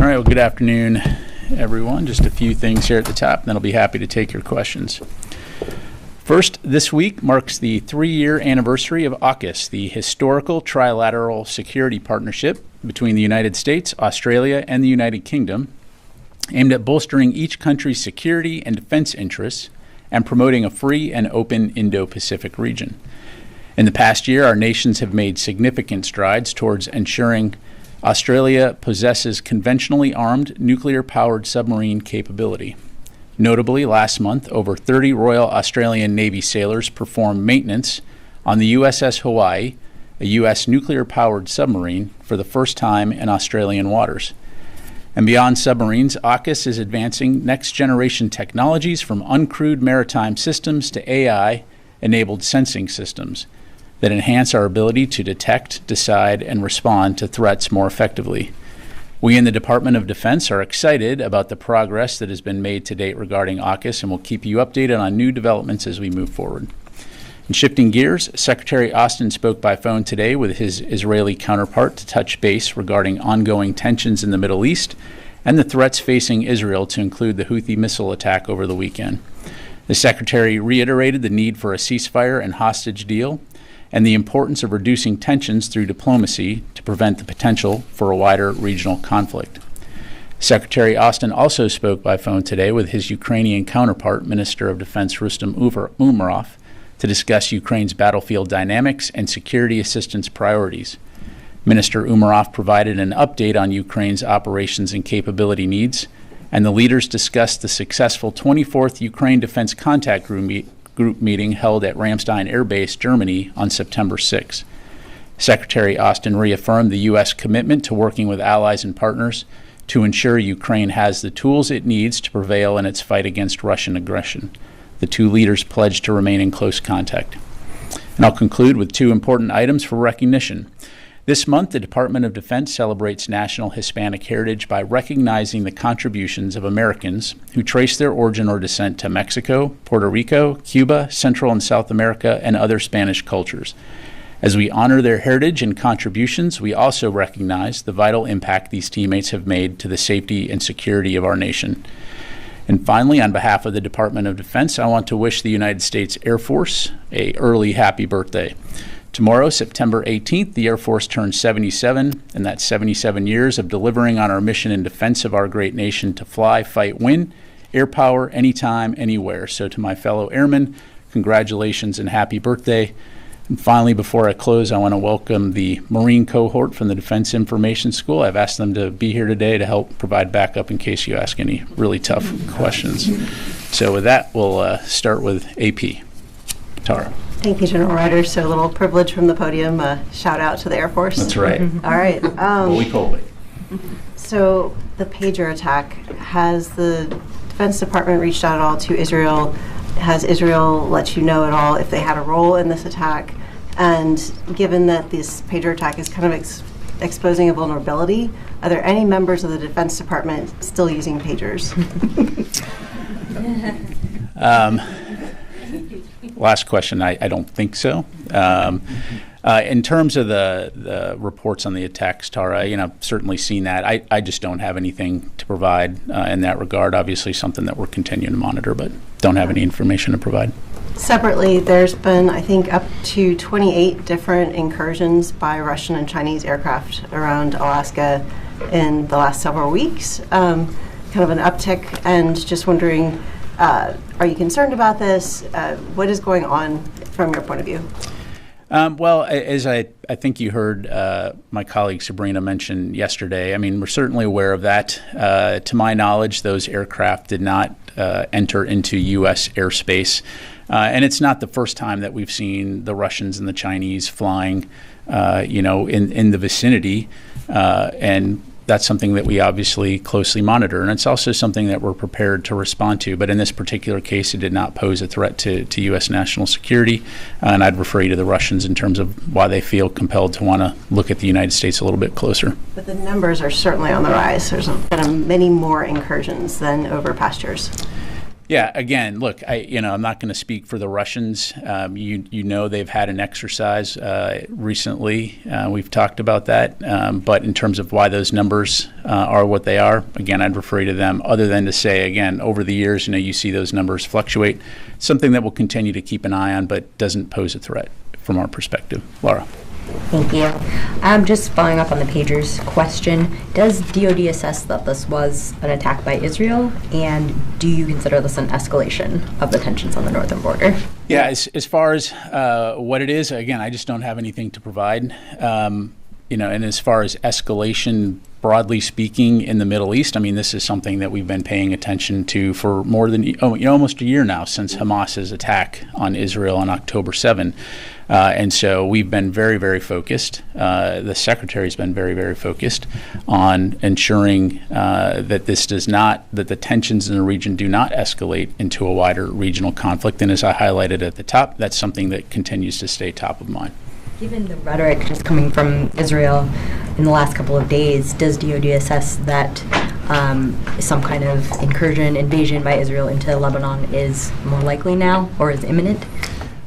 right, well, good afternoon, everyone. Just a few things here at the top, and then I'll be happy to take your questions. First, this week marks the 3-year anniversary of AUKUS, the historical trilateral security partnership between the United States, Australia, and the United Kingdom, aimed at bolstering each country's security and defense interests and promoting a free and open Indo-Pacific region. In the past year, our nations have made significant strides towards ensuring Australia possesses conventionally armed nuclear-powered submarine capability. Notably, last month, over 30 Royal Australian Navy sailors performed maintenance on the USS Hawaii, a U.S. nuclear-powered submarine, for the first time in Australian waters. And beyond submarines, AUKUS is advancing next-generation technologies from uncrewed maritime systems to AI-enabled sensing systems that enhance our ability to detect, decide, and respond to threats more effectively. We in the Department of Defense are excited about the progress that has been made to date regarding AUKUS, and will keep you updated on new developments as we move forward. And shifting gears, Secretary Austin spoke by phone today with his Israeli counterpart to touch base regarding ongoing tensions in the Middle East and the threats facing Israel, to include the Houthi missile attack over the weekend. The Secretary reiterated the need for a ceasefire and hostage deal, and the importance of reducing tensions through diplomacy to prevent the potential for a wider regional conflict. Secretary Austin also spoke by phone today with his Ukrainian counterpart, Minister of Defense Rustem Umerov, to discuss Ukraine's battlefield dynamics and security assistance priorities. Minister Umerov provided an update on Ukraine's operations and capability needs, and the leaders discussed the successful 24th Ukraine Defense Contact Group meeting held at Ramstein Air Base, Germany on September 6. Secretary Austin reaffirmed the U.S. commitment to working with allies and partners to ensure Ukraine has the tools it needs to prevail in its fight against Russian aggression. The two leaders pledged to remain in close contact. And I'll conclude with two important items for recognition. This month, the Department of Defense celebrates National Hispanic Heritage by recognizing the contributions of Americans who trace their origin or descent to Mexico, Puerto Rico, Cuba, Central and South America, and other Spanish cultures. As we honor their heritage and contributions, we also recognize the vital impact these teammates have made to the safety and security of our nation. And finally, on behalf of the Department of Defense, I want to wish the United States Air Force an early happy birthday. Tomorrow, September 18th, the Air Force turns 77, and that's 77 years of delivering on our mission in defense of our great nation to fly, fight, win, air power, anytime, anywhere. So to my fellow airmen, congratulations and happy birthday. And finally, before I close, I want to welcome the Marine cohort from the Defense Information School. I've asked them to be here today to help provide backup in case you ask any really tough questions. So with that, we'll start with AP. Tara. Thank you, General Ryder. So a little privilege from the podium. Shout out to the Air Force. That's right. All right. Well, we told it. So the pager attack, has the Defense Department reached out at all to Israel? Has Israel let you know at all if they had a role in this attack? And given that this pager attack is kind of exposing a vulnerability, are there any members of the Defense Department still using pagers? Last question, I don't think so. In terms of the reports on the attacks, Tara, I've certainly seen that. I just don't have anything to provide in that regard. Obviously something that we're continuing to monitor, but don't have any information to provide. Separately, there's been, I think, up to 28 different incursions by Russian and Chinese aircraft around Alaska in the last several weeks. Kind of an uptick, and just wondering, are you concerned about this? What is going on from your point of view? Well, as I think you heard my colleague Sabrina mention yesterday, we're certainly aware of that. To my knowledge, those aircraft did not enter into U.S. airspace. And it's not the first time that we've seen the Russians and the Chinese flying, in the vicinity. And that's something that we obviously closely monitor, and it's also something that we're prepared to respond to. But in this particular case, it did not pose a threat to U.S. national security, and I'd refer you to the Russians in terms of why they feel compelled to want to look at the United States a little bit closer. But the numbers are certainly on the rise. There's been many more incursions than over past years. Yeah, again, look, I'm not going to speak for the Russians. They've had an exercise recently. We've talked about that. But in terms of why those numbers are what they are, again, I'd refer you to them. Other than to say, again, over the years, you see those numbers fluctuate. Something that we'll continue to keep an eye on, but doesn't pose a threat from our perspective. Laura. Thank you. Just following up on the pager's question, does DoD assess that this was an attack by Israel, and do you consider this an escalation of the tensions on the northern border? Yeah, as far as what it is, again, I just don't have anything to provide. And as far as escalation, broadly speaking, in the Middle East, this is something that we've been paying attention to for more than almost a year now, since Hamas's attack on Israel on October 7. And so we've been very, very focused. The Secretary's been very, very focused on ensuring that the tensions in the region do not escalate into a wider regional conflict. And as I highlighted at the top, that's something that continues to stay top of mind. Given the rhetoric just coming from Israel in the last couple of days, does DoD assess that some kind of invasion by Israel into Lebanon is more likely now or is imminent?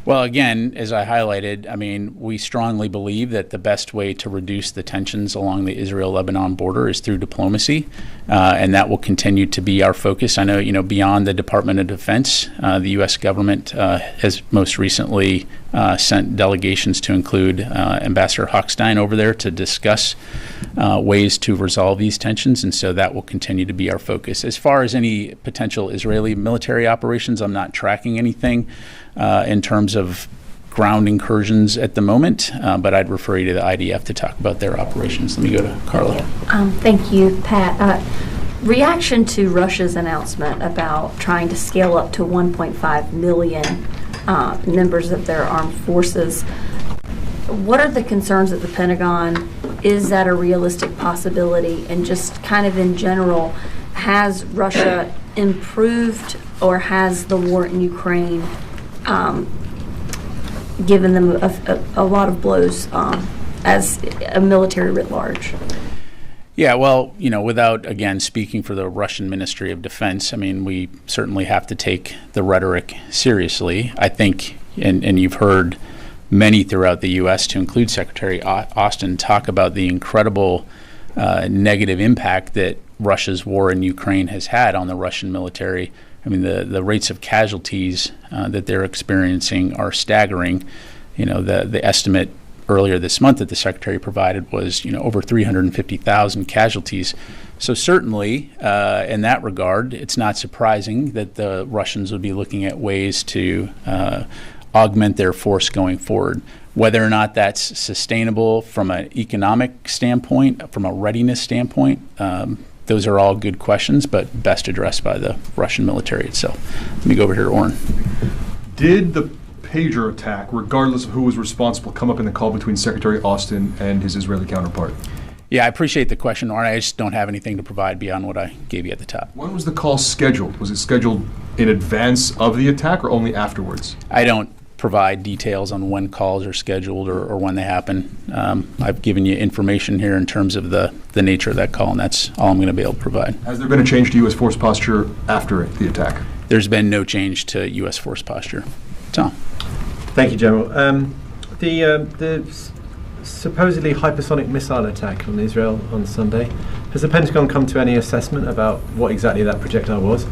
Well, again, as I highlighted, we strongly believe that the best way to reduce the tensions along the Israel-Lebanon border is through diplomacy, and that will continue to be our focus. I know, beyond the Department of Defense, the U.S. government has most recently sent delegations to include Ambassador Hochstein over there to discuss ways to resolve these tensions, and so that will continue to be our focus. As far as any potential Israeli military operations, I'm not tracking anything in terms of ground incursions at the moment, but I'd refer you to the IDF to talk about their operations. Let me go to Carla. Thank you, Pat. Reaction to Russia's announcement about trying to scale up to 1.5 million members of their armed forces. What are the concerns at the Pentagon? Is that a realistic possibility? And just kind of in general, has Russia improved, or has the war in Ukraine given them a lot of blows as a military writ large? Yeah, well, without, again, speaking for the Russian Ministry of Defense, we certainly have to take the rhetoric seriously. I think, and you've heard many throughout the U.S., to include Secretary Austin, talk about the incredible negative impact that Russia's war in Ukraine has had on the Russian military. The rates of casualties that they're experiencing are staggering. The estimate earlier this month that the Secretary provided was, over 350,000 casualties. So certainly, in that regard, it's not surprising that the Russians would be looking at ways to augment their force going forward. Whether or not that's sustainable from an economic standpoint, from a readiness standpoint, those are all good questions, but best addressed by the Russian military itself. Let me go over here, Oren. Did the pager attack, regardless of who was responsible, come up in the call between Secretary Austin and his Israeli counterpart? Yeah, I appreciate the question, Oren. I just don't have anything to provide beyond what I gave you at the top. When was the call scheduled? Was it scheduled in advance of the attack or only afterwards? I don't provide details on when calls are scheduled or when they happen. I've given you information here in terms of the nature of that call, and that's all I'm going to be able to provide. Has there been a change to U.S. force posture after the attack? There's been no change to U.S. force posture. Tom. Thank you, General. The supposedly hypersonic missile attack on Israel on Sunday, has the Pentagon come to any assessment about what exactly that projectile was?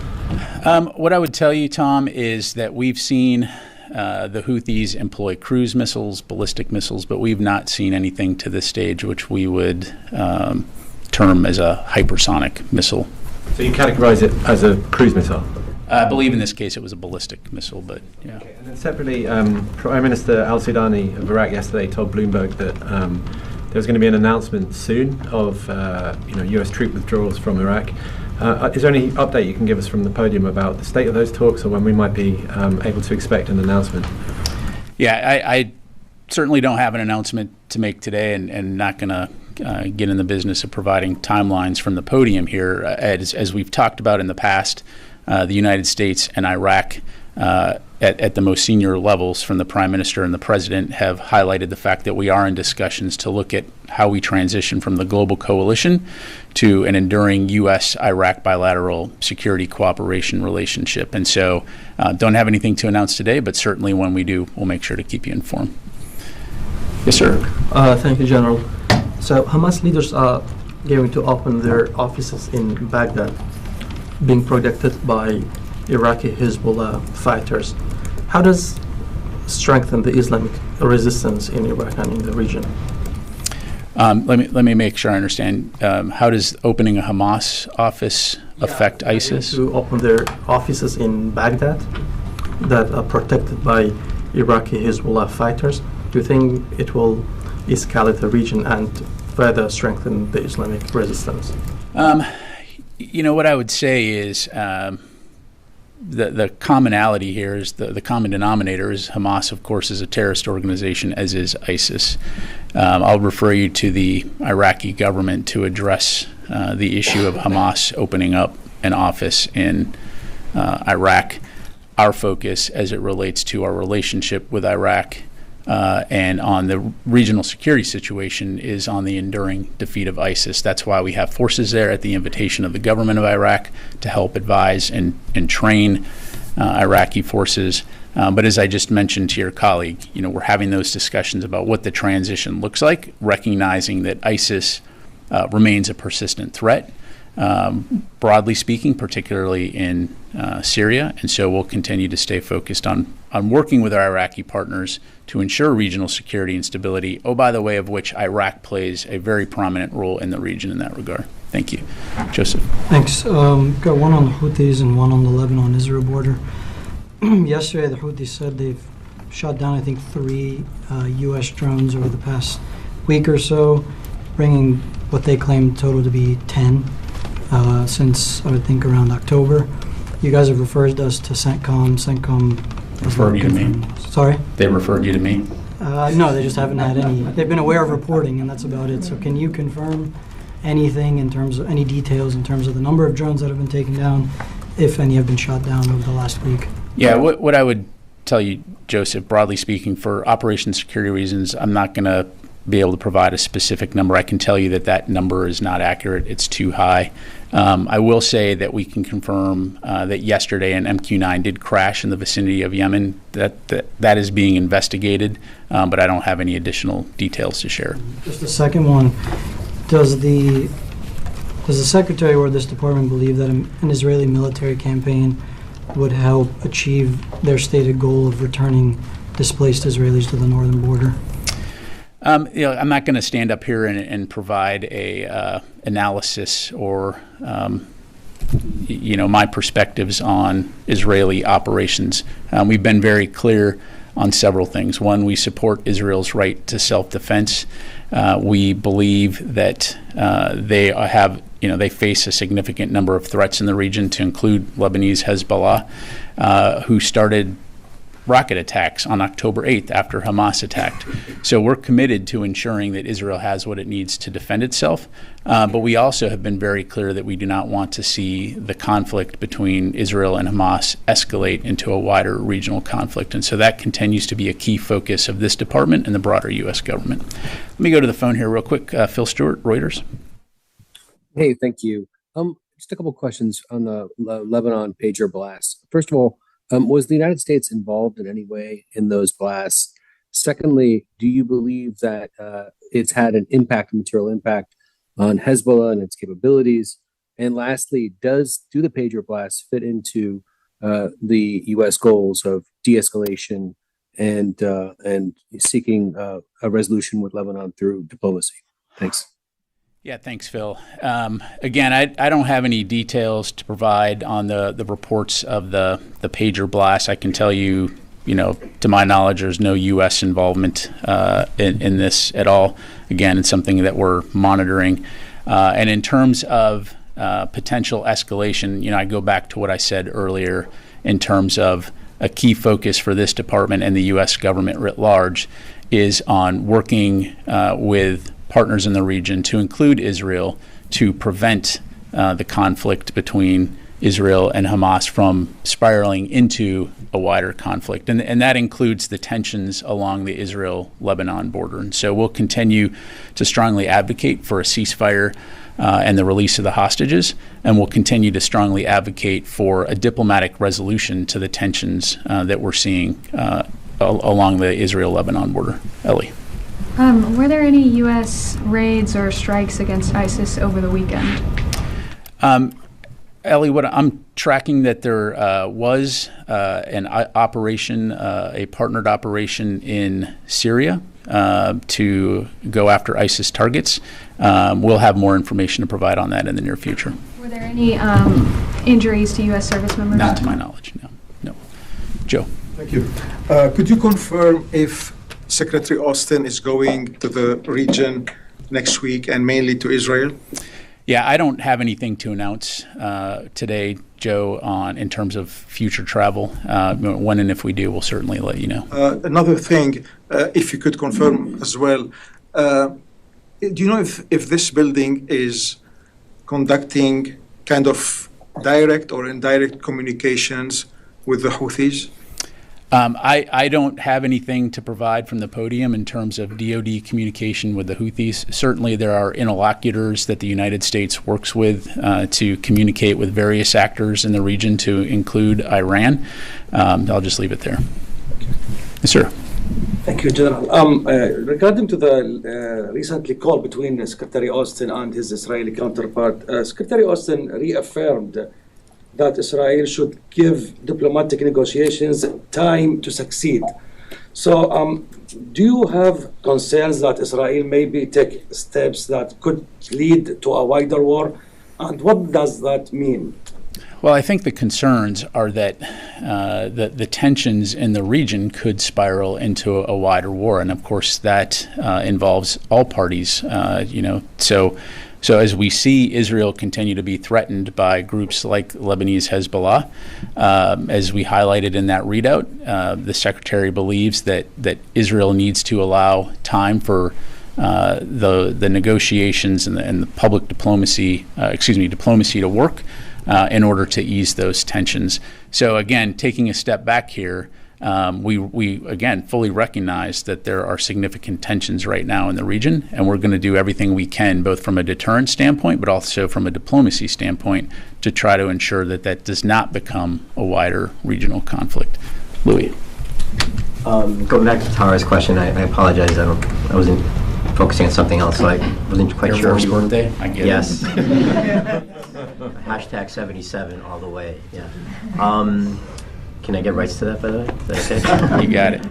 What I would tell you, Tom, is that we've seen the Houthis employ cruise missiles, ballistic missiles, but we've not seen anything to this stage which we would term as a hypersonic missile. So you categorize it as a cruise missile? I believe in this case it was a ballistic missile, but yeah. Okay. And then separately, Prime Minister al-Sudani of Iraq yesterday told Bloomberg that there was going to be an announcement soon of U.S. troop withdrawals from Iraq. Is there any update you can give us from the podium about the state of those talks, or when we might be able to expect an announcement? Yeah, I certainly don't have an announcement to make today, and not going to get in the business of providing timelines from the podium here. As we've talked about in the past, the United States and Iraq at the most senior levels, from the Prime Minister and the President, have highlighted the fact that we are in discussions to look at how we transition from the global coalition to an enduring U.S.-Iraq bilateral security cooperation relationship. And so don't have anything to announce today, but certainly when we do, we'll make sure to keep you informed. Yes, sir. Thank you, General. So Hamas leaders are going to open their offices in Baghdad, being protected by Iraqi Hezbollah fighters. How does strengthen the Islamic resistance in Iraq and in the region? Let me make sure I understand. How does opening a Hamas office affect ISIS? To open their offices in Baghdad that are protected by Iraqi Hezbollah fighters. Do you think it will escalate the region and further strengthen the Islamic resistance? What I would say is the commonality here is the common denominator is Hamas, of course, is a terrorist organization, as is ISIS. I'll refer you to the Iraqi government to address the issue of Hamas opening up an office in Iraq. Our focus as it relates to our relationship with Iraq and on the regional security situation is on the enduring defeat of ISIS. That's why we have forces there at the invitation of the government of Iraq to help advise and train Iraqi forces. But as I just mentioned to your colleague, we're having those discussions about what the transition looks like, recognizing that ISIS remains a persistent threat, broadly speaking, particularly in Syria. And so we'll continue to stay focused on working with our Iraqi partners to ensure regional security and stability, by the way of which Iraq plays a very prominent role in the region in that regard. Thank you. Joseph. Thanks. Got one on the Houthis and one on the Lebanon-Israel border. Yesterday, the Houthis said they've shot down, I think, 3 U.S. drones over the past week or so, bringing what they claim total to be 10 since, I would think, around October. You guys have referred us to CENTCOM. CENTCOM referred you to me. Sorry? They referred you to me? No, they just haven't had any. They've been aware of reporting, and that's about it. So can you confirm anything in terms of any details in terms of the number of drones that have been taken down, if any have been shot down over the last week? Yeah, what I would tell you, Joseph, broadly speaking, for operation security reasons, I'm not going to be able to provide a specific number. I can tell you that number is not accurate. It's too high. I will say that we can confirm that yesterday an MQ-9 did crash in the vicinity of Yemen. That is being investigated, but I don't have any additional details to share. Just the second one. Does the Secretary or this department believe that an Israeli military campaign would help achieve their stated goal of returning displaced Israelis to the northern border? I'm not going to stand up here and provide a analysis or my perspectives on Israeli operations. We've been very clear on several things. One, we support Israel's right to self-defense. We believe that they face a significant number of threats in the region, to include Lebanese Hezbollah, who started rocket attacks on October 8th after Hamas attacked. So we're committed to ensuring that Israel has what it needs to defend itself. But we also have been very clear that we do not want to see the conflict between Israel and Hamas escalate into a wider regional conflict. And so that continues to be a key focus of this department and the broader U.S. government. Let me go to the phone here real quick. Phil Stewart, Reuters. Hey, thank you. Just a couple questions on the Lebanon pager blast. First of all, was the United States involved in any way in those blasts? Secondly, do you believe that it's had an impact, a material impact on Hezbollah and its capabilities? And lastly, do the pager blasts fit into the U.S. goals of de-escalation and seeking a resolution with Lebanon through diplomacy? Thanks. Yeah, thanks, Phil. Again, I don't have any details to provide on the reports of the pager blast. I can tell you, to my knowledge, there's no U.S. involvement in this at all. Again, it's something that we're monitoring. And in terms of potential escalation, I go back to what I said earlier in terms of a key focus for this department and the U.S. government writ large is on working with partners in the region, to include Israel, to prevent the conflict between Israel and Hamas from spiraling into a wider conflict. And that includes the tensions along the Israel-Lebanon border. And so we'll continue to strongly advocate for a ceasefire and the release of the hostages, and we'll continue to strongly advocate for a diplomatic resolution to the tensions that we're seeing along the Israel-Lebanon border. Ellie. Were there any U.S. raids or strikes against ISIS over the weekend? Ellie, what I'm tracking that there was an operation, a partnered operation in Syria to go after ISIS targets. We'll have more information to provide on that in the near future. Were there any injuries to U.S. service members? Not to my knowledge, no. Joe. Thank you. Could you confirm if Secretary Austin is going to the region next week and mainly to Israel? Yeah, I don't have anything to announce today, Joe, in terms of future travel. When and if we do, we'll certainly let you know. Another thing, if you could confirm as well, do you know if this building is conducting kind of direct or indirect communications with the Houthis? I don't have anything to provide from the podium in terms of DoD communication with the Houthis. Certainly there are interlocutors that the United States works with to communicate with various actors in the region, to include Iran. I'll just leave it there. Yes, sir. Thank you, General. Regarding to the recently call between Secretary Austin and his Israeli counterpart, Secretary Austin reaffirmed that Israel should give diplomatic negotiations time to succeed. So do you have concerns that Israel maybe take steps that could lead to a wider war? And what does that mean? Well, I think the concerns are that the tensions in the region could spiral into a wider war. And of course, that involves all parties, So as we see Israel continue to be threatened by groups like Lebanese Hezbollah, as we highlighted in that readout, the Secretary believes that Israel needs to allow time for the negotiations and the public diplomacy to work in order to ease those tensions. So again, taking a step back here, we again fully recognize that there are significant tensions right now in the region, and we're going to do everything we can, both from a deterrent standpoint, but also from a diplomacy standpoint, to try to ensure that does not become a wider regional conflict. Louis. Going back to Tara's question, I apologize. I wasn't focusing on something else, so I wasn't quite Air sure. Force birthday? I get yes. it. Hashtag 77 all the way. Yeah. Can I get rights to that, by the way? Is that okay? You got it.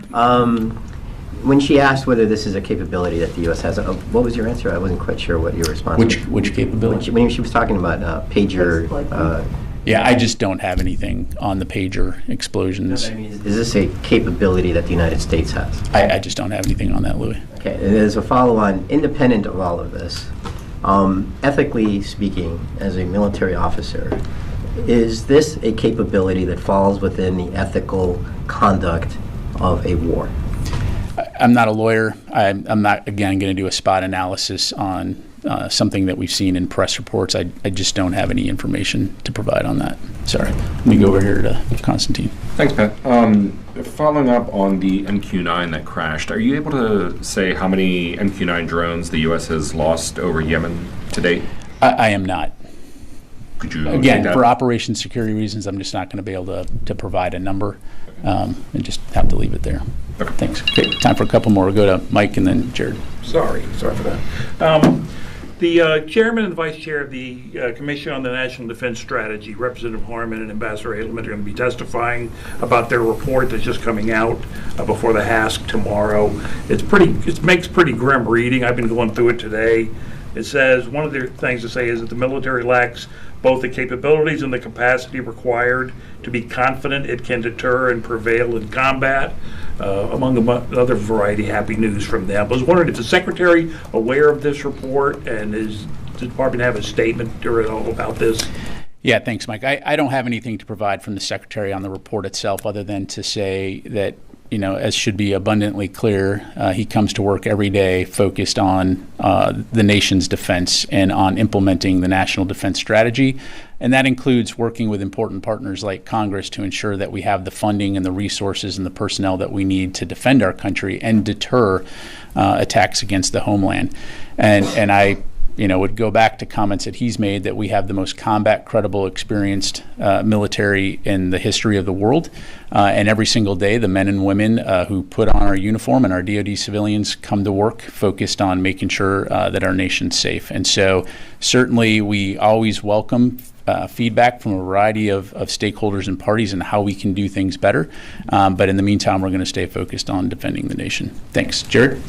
When she asked whether this is a capability that the U.S. has, what was your answer? I wasn't quite sure what your response was. Which capability? When she was talking about pager. Yeah, I just don't have anything on the pager explosions. No, I mean, is this a capability that the United States has? I just don't have anything on that, Louis. Okay, and as a follow-on, independent of all of this, ethically speaking, as a military officer, is this a capability that falls within the ethical conduct of a war? I'm not a lawyer. I'm not, again, going to do a spot analysis on something that we've seen in press reports. I just don't have any information to provide on that. Sorry. Let me go over here to Constantine. Thanks, Pat. Following up on the MQ-9 that crashed, are you able to say how many MQ-9 drones the U.S. has lost over Yemen to date? I am not. Could you again, for operation security reasons, I'm just not going to be able to provide a number, and just have to leave it there. Okay. Thanks. Okay, time for a couple more. We'll go to Mike and then Jared. Sorry for that. The chairman and vice chair of the Commission on the National Defense Strategy, Representative Harman and Ambassador Edelman, are going to be testifying about their report that's just coming out before the HASC tomorrow. It makes pretty grim reading. I've been going through it today. It says one of the things to say is that the military lacks both the capabilities and the capacity required to be confident it can deter and prevail in combat, among other variety happy news from them. I was wondering if the Secretary aware of this report, and does the Department have a statement or at all about this? Yeah, thanks, Mike. I don't have anything to provide from the Secretary on the report itself, other than to say that as should be abundantly clear, he comes to work every day focused on the nation's defense and on implementing the National Defense Strategy. And that includes working with important partners like Congress to ensure that we have the funding and the resources and the personnel that we need to defend our country and deter attacks against the homeland. And I would go back to comments that he's made that we have the most combat credible, experienced military in the history of the world. And every single day, the men and women who put on our uniform and our DoD civilians come to work focused on making sure that our nation's safe. And so certainly we always welcome feedback from a variety of stakeholders and parties and how we can do things better. But in the meantime, we're going to stay focused on defending the nation. Thanks. Jared?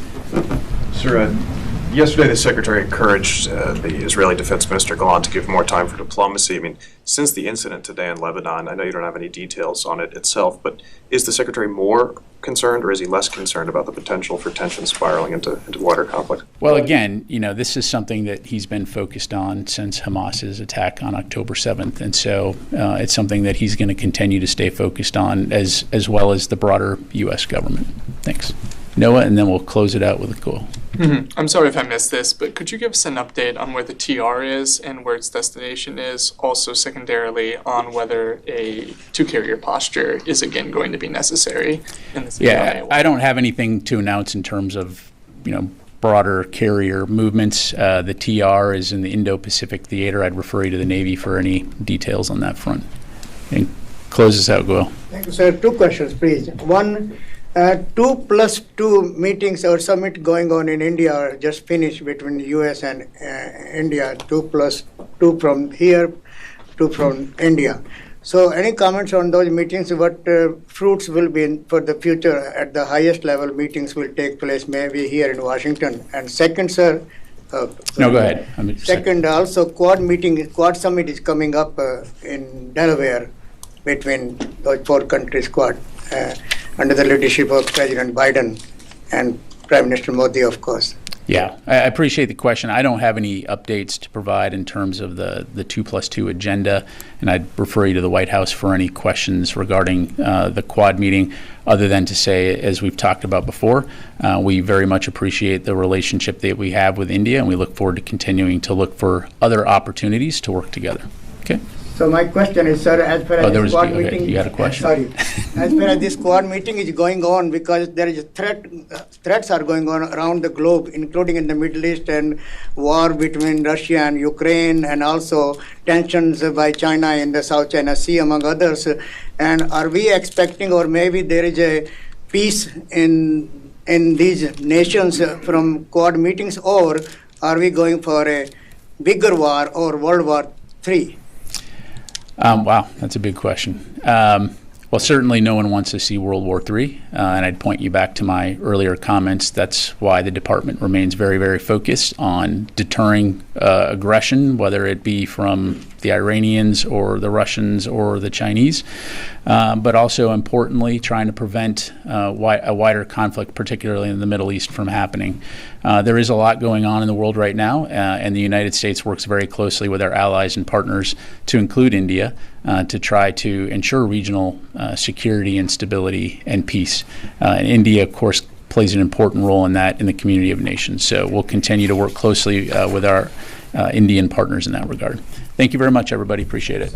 Sir, yesterday the Secretary encouraged the Israeli Defense Minister Gallant to give more time for diplomacy. I mean, since the incident today in Lebanon, I know you don't have any details on it itself, but is the Secretary more concerned or is he less concerned about the potential for tension spiraling into wider conflict? Well, again, this is something that he's been focused on since Hamas's attack on October 7th. And so it's something that he's going to continue to stay focused on as well as the broader U.S. government. Thanks. Noah, and then we'll close it out with a call. I'm sorry if I missed this, but could you give us an update on where the TR is and where its destination is? Also, secondarily, on whether a two-carrier posture is again going to be necessary in this. Yeah, I don't have anything to announce in terms of broader carrier movements. The TR is in the Indo-Pacific theater. I'd refer you to the Navy for any details on that front. And close us out, Goel. Thank you, sir. Two questions, please. One. 2+2 meetings or summit going on in India just finished between U.S. and India. 2+2 from here, 2 from India. So, any comments on those meetings? What fruits will be for the future at the highest level meetings will take place, maybe here in Washington? And second, sir. No, go ahead. Second, also Quad summit is coming up in Delaware between those 4 countries, Quad. Under the leadership of President Biden and Prime Minister Modi, of course. Yeah, I appreciate the question. I don't have any updates to provide in terms of the 2+2 agenda, and I'd refer you to the White House for any questions regarding the Quad meeting, other than to say, as we've talked about before, we very much appreciate the relationship that we have with India, and we look forward to continuing to look for other opportunities to work together. Okay. So my question is, sir, as far as this Quad meeting, you had a question. Sorry, as far as this Quad meeting is going on, because there is threats are going on around the globe, including in the Middle East and war between Russia and Ukraine, and also tensions by China in the South China Sea, among others. And are we expecting, or maybe there is a peace in these nations from Quad meetings, or are we going for a bigger war or World War III? Wow, that's a big question. Well, certainly no one wants to see World War III, and I'd point you back to my earlier comments. That's why the department remains very, very focused on deterring aggression, whether it be from the Iranians or the Russians or the Chinese, but also importantly trying to prevent a wider conflict, particularly in the Middle East, from happening. There is a lot going on in the world right now, and the United States works very closely with our allies and partners, to include India, to try to ensure regional security and stability and peace. And India, of course, plays an important role in that in the community of nations. So we'll continue to work closely with our Indian partners in that regard. Thank you very much, everybody. Appreciate it.